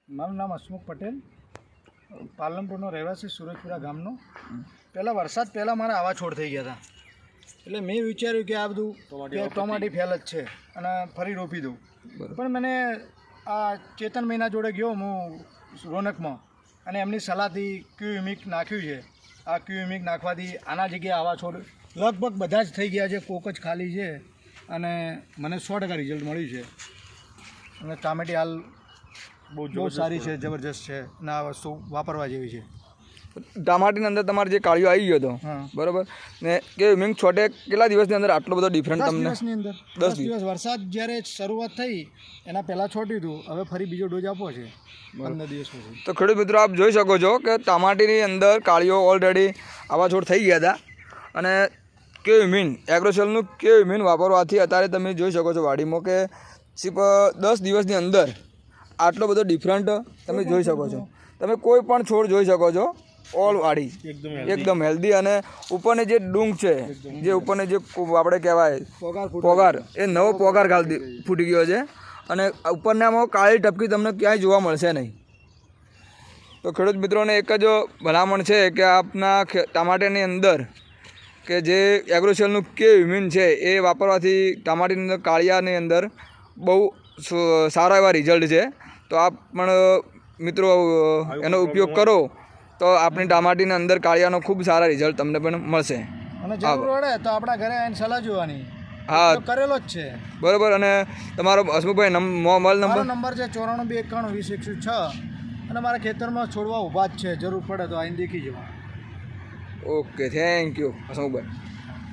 મારું નામ હસમુખ પટેલ, પાલનપુરનો રહેવાસી, સુરજપુરા ગામનો. વરસાદ પહેલાં મારા આવા છોડ થઈ ગયા હતા, એટલે મેં વિચાર્યું કે આ બધું ટોમાટી ફેલ જ છે અને ફરી રોપી દઉં. પણ મને આ ચેતન મહિના જોડે ગયો હું રોનકમાં, અને એમની સલાહથી ક્યુમિક નાખ્યું છે. આ ક્યુમિક નાખવાથી આના જગ્યાએ આવા છોડ લગભગ બધા જ થઈ ગયા છે, કોક જ ખાલી છે, અને મને 100% રિઝલ્ટ મળ્યું છે. અને ટામેટી હાલ બહુ સારી છે, જબરજસ્ત છે, અને આ વસ્તુ વાપરવા જેવી છે. ટમાટીની અંદર તમારે જે કાળિયો આવી ગયો હતો, બરાબર, ને કે મિંગ છોટે કેટલા દિવસની અંદર આટલો બધો ડિફરન્ટ તમને? 10 દિવસની અંદર. 10 દિવસ વરસાદ જ્યારે શરૂઆત થઈ એના પહેલાં છોટ્યું હતું, હવે ફરી બીજો ડોઝ આપવો છે 15 દિવસ પછી. તો ખેડૂત મિત્રો, આપ જોઈ શકો છો કે ટમાટીની અંદર કાળિયો ઓલરેડી આવા છોડ થઈ ગયા હતા, અને કેવીમીન એગ્રોસેલનું કેવીમીન વાપરવાથી અત્યારે તમે જોઈ શકો છો વાડીમાં કે સિર્ફ 10 દિવસની અંદર આટલો બધો ડિફરન્ટ તમે જોઈ શકો છો. તમે કોઈ પણ છોડ જોઈ શકો છો, ઓલ વાડી એકદમ હેલ્ધી, અને ઉપરની જે ડુંગ છે, જે ઉપરની જે આપણે કહેવાય પોગાર, એ નવો પોગાર ફૂટી ગયો છે, અને ઉપરનામાં કાળી ટપકી તમને ક્યાંય જોવા મળશે નહીં. તો ખેડૂત મિત્રોને એક જ ભલામણ છે કે આપના ટમાટાની અંદર કે જે એગ્રોસેલનું કેવીમીન છે એ વાપરવાથી ટમાટીની અંદર કાળિયાની અંદર બહુ સારા એવા રિઝલ્ટ છે. તો આપ પણ મિત્રો એનો ઉપયોગ કરો તો આપણી ટમાટીની અંદર કાળિયાનો ખૂબ સારા રિઝલ્ટ તમને પણ મળશે. અને જરૂર પડે તો આપણા ઘરે આવીને સલાહ જોવાની. હા, કરેલો જ છે. બરાબર. અને તમારો હસમુખભાઈ મોબાઈલ નંબર છે 9491912006, અને મારા ખેતરમાં છોડવા ઊભા જ છે, જરૂર પડે તો આવીને દેખી જવા. Okay, thank you Hasmukhbhai.